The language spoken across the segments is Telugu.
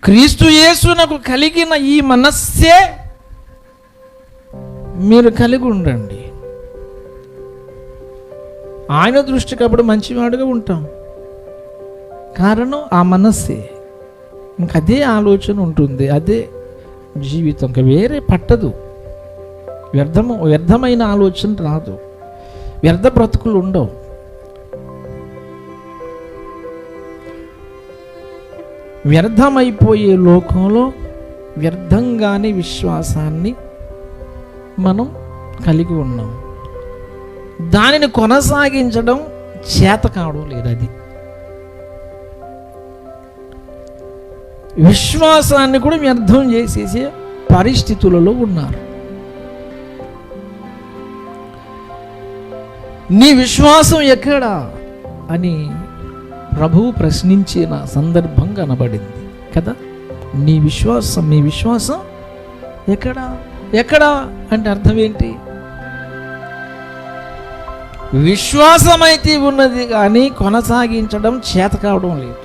క్రీస్తు యేసునకు కలిగిన ఈ మనస్సే మీరు కలిగి ఉండండి. ఆయన దృష్టికి అప్పుడు మంచివాడుగా ఉంటాం. కారణం ఆ మనస్సే. ఇంకదే ఆలోచన ఉంటుంది, అదే జీవితం. ఇంకా వేరే పట్టదు. వ్యర్థమైన ఆలోచన రాదు, వ్యర్థ బ్రతుకులు ఉండవు. వ్యర్థమైపోయే లోకంలో వ్యర్థంగానే విశ్వాసాన్ని మనం కలిగి ఉన్నాం. దానిని కొనసాగించడం చేత కావడం లేదు. అది విశ్వాసాన్ని కూడా వ్యర్థం చేసేసే పరిస్థితులలో ఉన్నారు. నీ విశ్వాసం ఎక్కడా అని ప్రభువు ప్రశ్నించిన సందర్భం కనబడింది కదా. మీ విశ్వాసం ఎక్కడా అంటే అర్థం ఏంటి? విశ్వాసం అయితే ఉన్నది కానీ కొనసాగించడం చేత కావడం లేదు.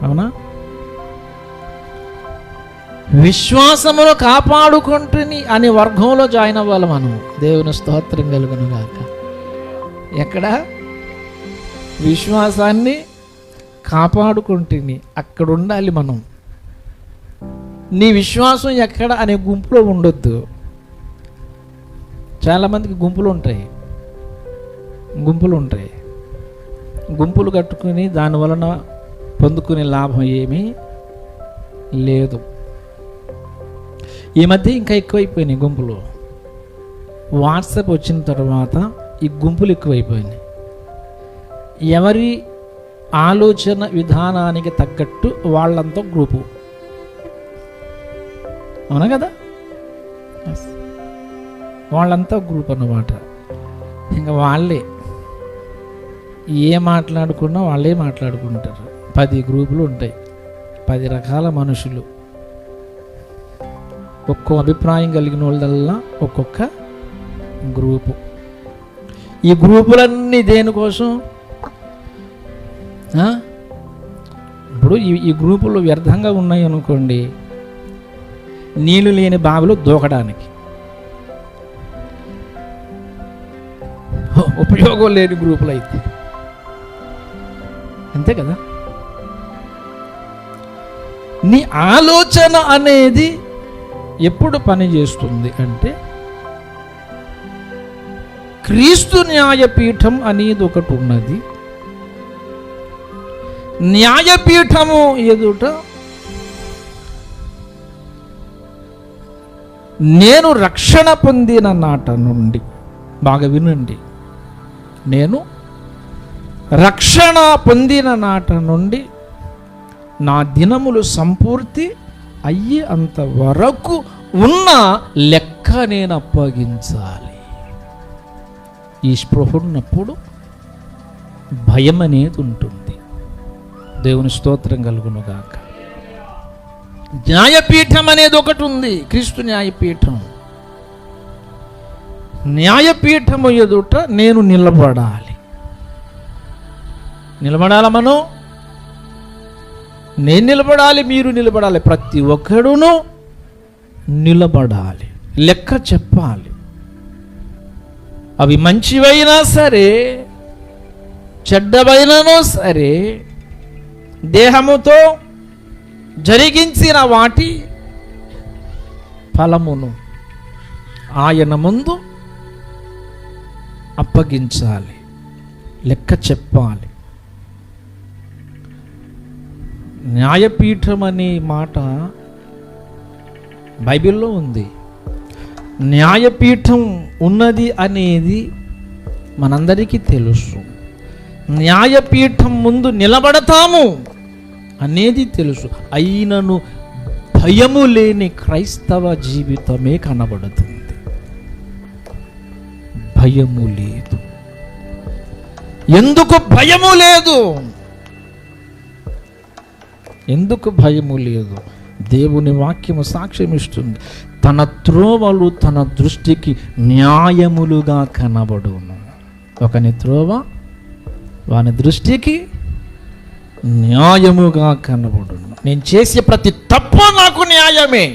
అవునా? విశ్వాసమును కాపాడుకుంటుని అనే వర్గంలో జాయిన్ అవ్వాలి మనం. దేవుని స్తోత్రం కలుగును గాక. ఎక్కడ విశ్వాసాన్ని కాపాడుకుంటుని అక్కడ ఉండాలి మనం. నీ విశ్వాసం ఎక్కడ అనే గుంపులో ఉండొద్దు. చాలామందికి గుంపులు ఉంటాయి. గుంపులు కట్టుకుని దాని వలన పొందుకునే లాభం ఏమీ లేదు. ఈ మధ్య ఇంకా ఎక్కువైపోయినాయి గుంపులు. వాట్సాప్ వచ్చిన తర్వాత ఈ గుంపులు ఎక్కువైపోయినాయి. ఎవరి ఆలోచన విధానానికి తగ్గట్టు వాళ్ళంతా గ్రూపు. అవునా కదా? వాళ్ళంతా గ్రూప్ అన్నమాట. ఇంకా వాళ్ళే ఏ మాట్లాడుకున్నా వాళ్ళే మాట్లాడుకుంటారు. 10 గ్రూపులు ఉంటాయి, 10 రకాల మనుషులు, ఒక్కో అభిప్రాయం కలిగిన వాళ్ళల్లా ఒక్కొక్క గ్రూపు. ఈ గ్రూపులన్నీ దేనికోసం? ఇప్పుడు ఈ గ్రూపులు వ్యర్థంగా ఉన్నాయి అనుకోండి, నీళ్లు లేని బావిలో దూకడానికి. ఉపయోగం లేని గ్రూపులు అయితే అంతే కదా. నీ ఆలోచన అనేది ఎప్పుడు పనిచేస్తుంది అంటే, క్రీస్తు న్యాయపీఠం అనేది ఒకటి ఉన్నది. న్యాయపీఠము ఎదుట నేను రక్షణ పొందిన నాట నుండి, బాగా వినండి, నేను రక్షణ పొందిన నాట నుండి నా దినములు సంపూర్తి అయ్యి అంతవరకు ఉన్న లెక్క నేను అప్పగించాలి. ఈ స్పృహ ఉన్నప్పుడు భయం అనేది ఉంటుంది. దేవుని స్తోత్రం కలుగును గాక. న్యాయపీఠం అనేది ఒకటి ఉంది, క్రీస్తు న్యాయపీఠం. న్యాయపీఠము ఎదుట నేను నిలబడాలి. మనం నేను నిలబడాలి, మీరు నిలబడాలి, ప్రతి ఒక్కడును నిలబడాలి, లెక్క చెప్పాలి. అవి మంచివైనా సరే చెడ్డవైనను సరే, దేహముతో జరిగించిన వాటి ఫలమును ఆయన ముందు అప్పగించాలి, లెక్క చెప్పాలి. న్యాయపీఠం అనే మాట బైబిల్లో ఉంది. న్యాయపీఠం ఉన్నది అనేది మనందరికీ తెలుసు. న్యాయపీఠం ముందు నిలబడతాము అనేది తెలుసు. అయినను భయము లేని క్రైస్తవ జీవితమే కనబడుతుంది. భయము లేదు. ఎందుకు భయము లేదు? ఎందుకు భయము లేదు? దేవుని వాక్యము సాక్ష్యం ఇస్తుంది. తన త్రోవలు తన దృష్టికి న్యాయములుగా కనబడును. ఒకని త్రోవ వాని దృష్టికి న్యాయముగా కనబడును. నేను చేసే ప్రతి తప్పు నాకు న్యాయమే.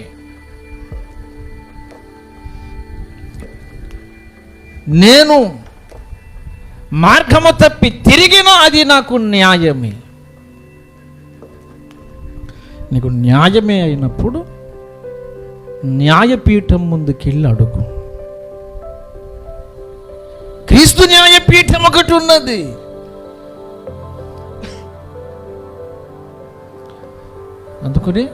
నేను మార్గము తప్పి తిరిగినా అది నాకు న్యాయమే. నీకు న్యాయమే అయినప్పుడు న్యాయపీఠం ముందుకెళ్ళి అడుగు. క్రీస్తు న్యాయపీఠం ఒకటి ఉన్నది. అందుకని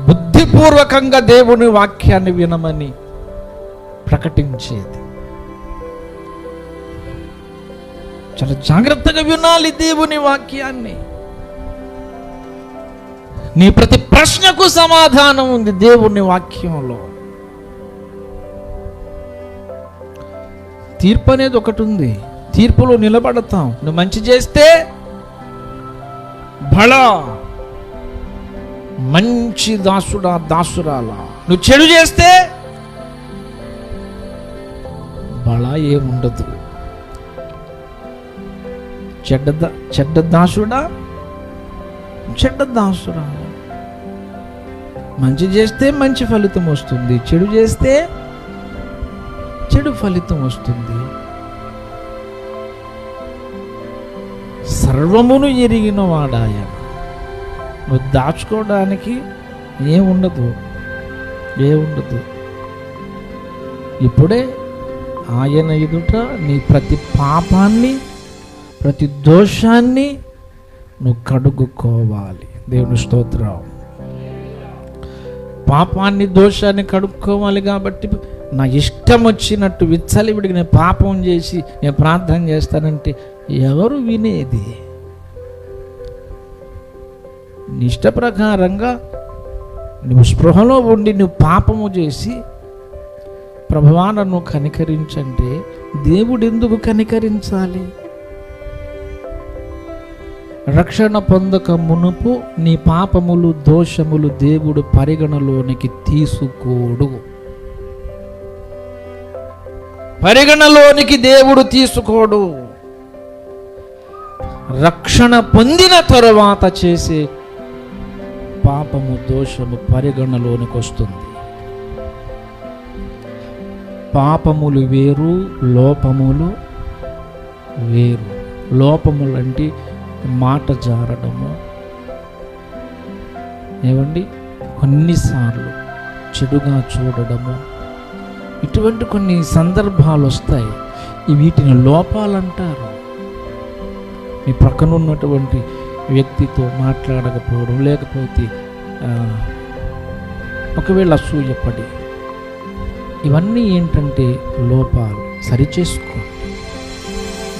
బుద్ధిపూర్వకంగా దేవుని వాక్యాన్ని వినమని ప్రకటించేది. చాలా జాగ్రత్తగా వినాలి దేవుని వాక్యాన్ని. నీ ప్రతి ప్రశ్నకు సమాధానం ఉంది దేవుని వాక్యంలో. తీర్పు అనేది ఒకటి ఉంది. తీర్పులో నిలబడతాం. నువ్వు మంచి చేస్తే బలా మంచి దాసుడా దాసురాలా, నువ్వు చెడు చేస్తే బలా ఏముండదు. చెడ్డ దాసుడా చెడ్డ దాసురాలా. మంచి చేస్తే మంచి ఫలితం వస్తుంది, చెడు చేస్తే చెడు ఫలితం వస్తుంది. సర్వమును ఎరిగిన వాడాయన. నువ్వు దాచుకోవడానికి ఏముండదు. ఇప్పుడే ఆయన ఎదుట నీ ప్రతి పాపాన్ని ప్రతి దోషాన్ని నువ్వు కడుక్కోవాలి. దేవుని స్తోత్రం. పాపాన్ని దోషాన్ని కడుక్కోవాలి. కాబట్టి నా ఇష్టం వచ్చినట్టు విచ్చలివిడికి నేను పాపం చేసి నేను ప్రార్థన చేస్తానంటే ఎవరు వినేది? నీ ఇష్ట ప్రకారంగా నువ్వు స్పృహలో ఉండి నువ్వు పాపము చేసి ప్రభువా నన్ను కనికరించంటే దేవుడు ఎందుకు కనికరించాలి? రక్షణ పొందక మునుపు నీ పాపములు దోషములు దేవుడు పరిగణలోనికి తీసుకోడు. పరిగణలోనికి దేవుడు తీసుకోడు. రక్షణ పొందిన తరువాత చేసే పాపము దోషము పరిగణలోనికి వస్తుంది. పాపములు వేరు, లోపములు వేరు. లోపములు అంటే మాట జారడము, ఏమండి కొన్నిసార్లు చెడుగా చూడడము, ఇటువంటి కొన్ని సందర్భాలు వస్తాయి. వీటిని లోపాలంటారు. మీ ప్రక్కన ఉన్నటువంటి వ్యక్తితో మాట్లాడకపోవడం, లేకపోతే ఒకవేళ అసూయపడి, ఇవన్నీ ఏంటంటే లోపాలు. సరిచేసుకోండి.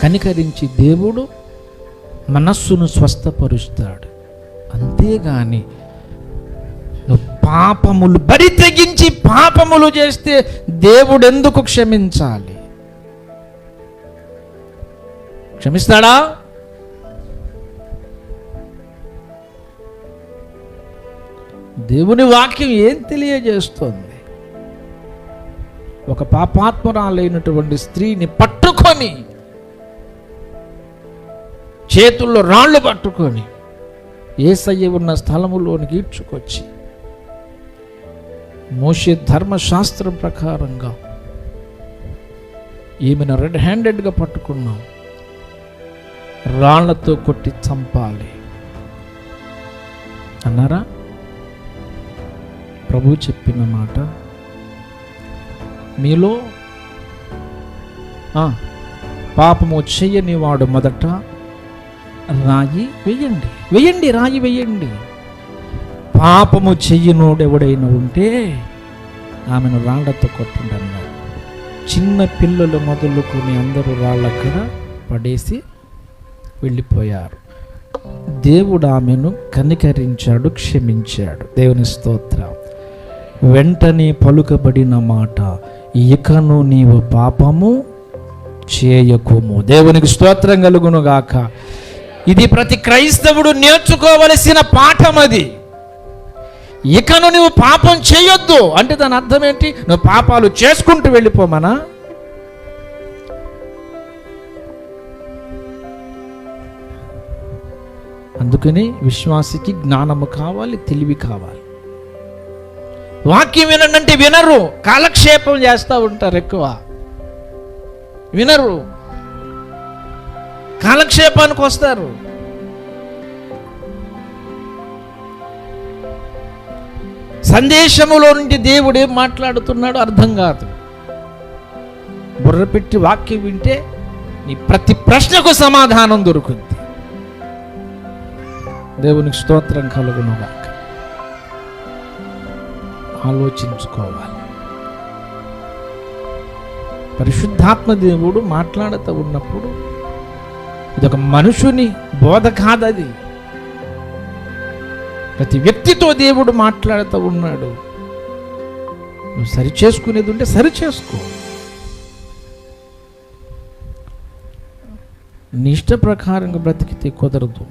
కనికరించి దేవుడు మనస్సును స్వస్థపరుస్తాడు. అంతేగాని నువ్వు పాపములు బరి తెగించి పాపములు చేస్తే దేవుడు ఎందుకు క్షమించాలి? క్షమిస్తాడా? దేవుని వాక్యం ఏం తెలియజేస్తుంది? ఒక పాపాత్మురాలైనటువంటి స్త్రీని పట్టుకొని, చేతుల్లో రాళ్ళు పట్టుకొని యేసయ్య ఉన్న స్థలములోనికి ఈడ్చుకొచ్చి మోషే ధర్మశాస్త్రం ప్రకారంగా ఈమెను రెడ్ హ్యాండెడ్గా పట్టుకున్నాం, రాళ్లతో కొట్టి చంపాలి అన్నారా? ప్రభు చెప్పిన మాట, మీలో పాపము చెయ్యని వాడు మొదట రాయి వెయ్యండి, రాయి వెయ్యండి. పాపము చెయ్యనోడు ఎవడైనా ఉంటే ఆమెను రాళ్లతో కొట్టండి అన్నాడు. చిన్న పిల్లలు మొదలుకొని అందరూ రాళ్ళక్కడ పడేసి వెళ్ళిపోయారు. దేవుడు ఆమెను కనికరించాడు, క్షమించాడు. దేవుని స్తోత్రం. వెంటనే పలుకబడిన మాట, ఇకను నీవు పాపము చేయకుము. దేవునికి స్తోత్రం కలుగును గాక. ఇది ప్రతి క్రైస్తవుడు నేర్చుకోవలసిన పాఠం. అది ఇకను నువ్వు పాపం చేయొద్దు అంటే దాని అర్థం ఏంటి? నువ్వు పాపాలు చేసుకుంటూ వెళ్ళిపోమనా? అందుకని విశ్వాసికి జ్ఞానము కావాలి, తెలివి కావాలి. వాక్యం వినండి వినరు, కాలక్షేపం చేస్తూ ఉంటారు, ఎక్కువ వినరు, కాలక్షేపానికి వస్తారు. సందేశములో నుండి దేవుడు ఏం మాట్లాడుతున్నాడో అర్థం కాదు. బుర్ర పెట్టి వాక్యం వింటే నీ ప్రతి ప్రశ్నకు సమాధానం దొరుకుద్ది. దేవునికి స్తోత్రం కలుగునుగాక. ఆలోచించుకోవాలి. పరిశుద్ధాత్మ దేవుడు మాట్లాడుతూ ఉన్నప్పుడు ఇదొక మనుషుని బోధ కాదది. ప్రతి వ్యక్తితో దేవుడు మాట్లాడుతూ ఉన్నాడు. నువ్వు సరి చేసుకునేది ఉంటే సరి చేసుకో. నీ ఇష్ట ప్రకారంగా బ్రతికితే కుదరదు.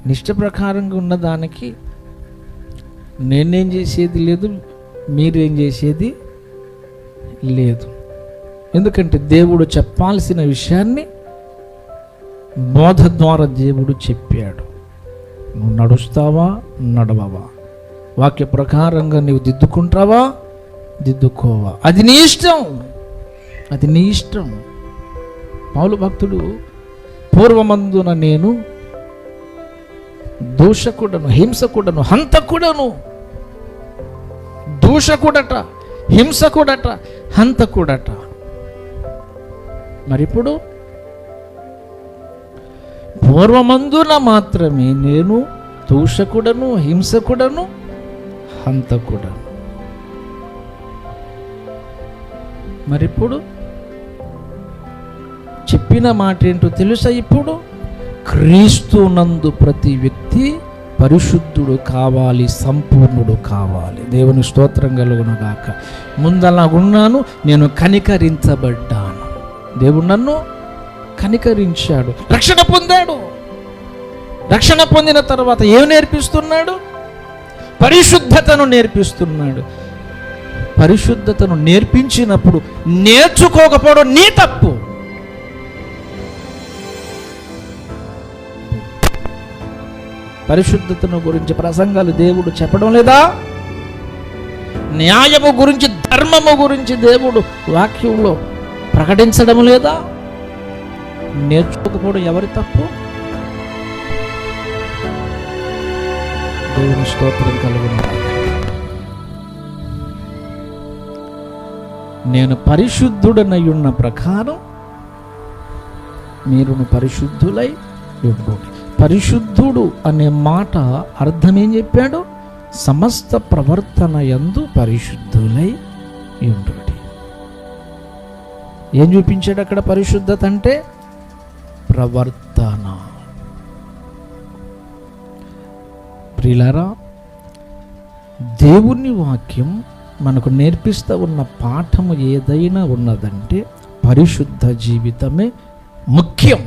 నిష్ట ప్రకారంగా ఉన్నదానికి నేనేం చేసేది లేదు, మీరేం చేసేది లేదు. ఎందుకంటే దేవుడు చెప్పాల్సిన విషయాన్ని బోధ ద్వారా దేవుడు చెప్పాడు. నువ్వు నడుస్తావా, నడవవా, వాక్య ప్రకారంగా నువ్వు దిద్దుకుంటావా, దిద్దుకోవా, అది నీ ఇష్టం, అది నీ ఇష్టం. పౌలు భక్తుడు, పూర్వమందున నేను దూషకుడను, హింసకుడను, హంతకుడను. దూషకుడట, హింసకుడట, హంతకుడట. మరిప్పుడు పూర్వమందున మాత్రమే నేను దూషకుడను, హింసకుడను, హంతకుడను. మరిప్పుడు చెప్పిన మాట ఏంటో తెలుసా? ఇప్పుడు క్రీస్తునందు ప్రతి వ్యక్తి పరిశుద్ధుడు కావాలి, సంపూర్ణుడు కావాలి. దేవుని స్తోత్రం కలుగునుగాక. ముందలాగున్నాను, నేను కనికరించబడ్డాను. దేవుడు నన్ను కనికరించాడు, రక్షణ పొందాడు. రక్షణ పొందిన తర్వాత ఏం నేర్పిస్తున్నాడు? పరిశుద్ధతను నేర్పిస్తున్నాడు. పరిశుద్ధతను నేర్పించినప్పుడు నేర్చుకోకపోవడం నీ తప్పు. పరిశుద్ధతను గురించి ప్రసంగాలు దేవుడు చెప్పడం లేదా? న్యాయము గురించి, ధర్మము గురించి దేవుడు వాక్యంలో ప్రకటించడం లేదా? నేర్చుకోకపోవడం ఎవరి తప్పు? దేవుని స్తోత్రం కలుగునుగాక. నేను పరిశుద్ధుడనై ఉన్న ప్రకారం మీరును పరిశుద్ధులై ఉండుడి. పరిశుద్ధుడు అనే మాట అర్థం ఏం చెప్పాడు? సమస్త ప్రవర్తన యందు పరిశుద్ధులై ఉండుడి. ఏం చూపించాడు అక్కడ? పరిశుద్ధత అంటే ప్రవర్తన. ప్రియులారా, దేవుని వాక్యం మనకు నేర్పిస్తూ ఉన్న పాఠము ఏదైనా ఉన్నదంటే పరిశుద్ధ జీవితమే ముఖ్యం.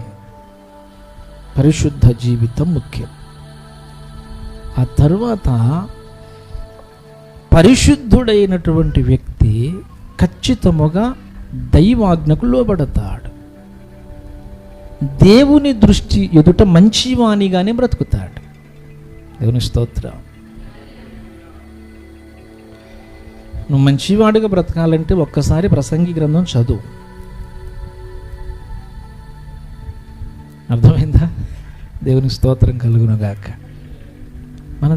పరిశుద్ధ జీవితం ముఖ్యం. ఆ తరువాత పరిశుద్ధుడైనటువంటి వ్యక్తి ఖచ్చితముగా దైవాజ్ఞకు లోబడతాడు. దేవుని దృష్టి ఎదుట మంచివానిగానే బ్రతుకుతాడు. దేవుని స్తోత్రం. నువ్వు మంచివాడిగా బ్రతకాలంటే ఒక్కసారి ప్రసంగి గ్రంథం చదువు. అర్థమైందా? దేవుని స్తోత్రం కలుగునుగాక. మనం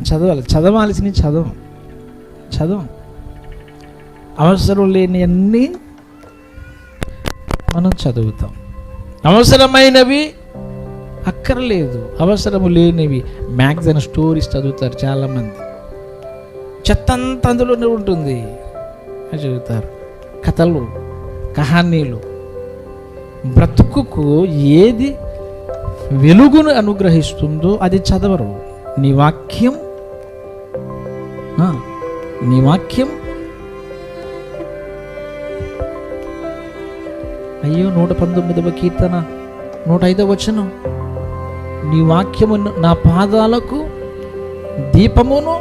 చదవాల్సిన చదవం. అవసరం లేని అన్నీ మనం చదువుతాం. అవసరమైనవి అక్కర్లేదు. అవసరము లేనివి మ్యాగజైన్ స్టోరీస్ చదువుతారు చాలామంది. చెత్తంతా అందులోనే ఉంటుంది చదువుతారు. కథలు, కహానీలు. బ్రతుకుకు ఏది వెలుగును అనుగ్రహిస్తుందో అది చదవరు. నీ వాక్యం అయ్యో 119వ కీర్తన 105వ వచనం, నీ వాక్యము నా పాదాలకు దీపమును.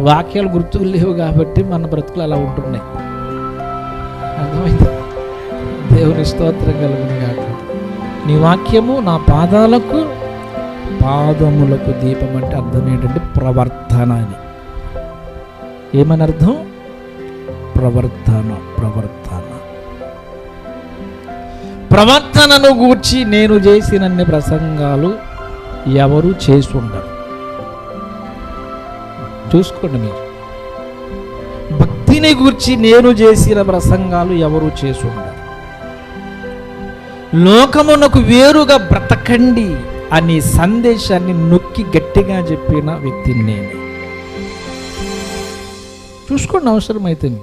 వాక్యాలు గుర్తుకు లేవు కాబట్టి మన బ్రతుకులు అలా ఉంటున్నాయి. అర్థమైంది? దేవుని స్తోత్రం కలుగునుగాక. నీ వాక్యము నా పాదములకు దీపం. అంటే అర్థం ఏంటంటే ప్రవర్తన అని. ఏమని అర్థం? ప్రవర్తనను గూర్చి నేను చేసినన్ని ప్రసంగాలు ఎవరు చేసి ఉండరు. చూసుకోండి మీరు. భక్తిని గూర్చి నేను చేసిన ప్రసంగాలు ఎవరు చేసి ఉండరు. లోకమునకు వేరుగా బ్రతకండి అనే సందేశాన్ని నొక్కి గట్టిగా చెప్పిన వ్యక్తిని నేను. చూసుకోండి అవసరమైతే.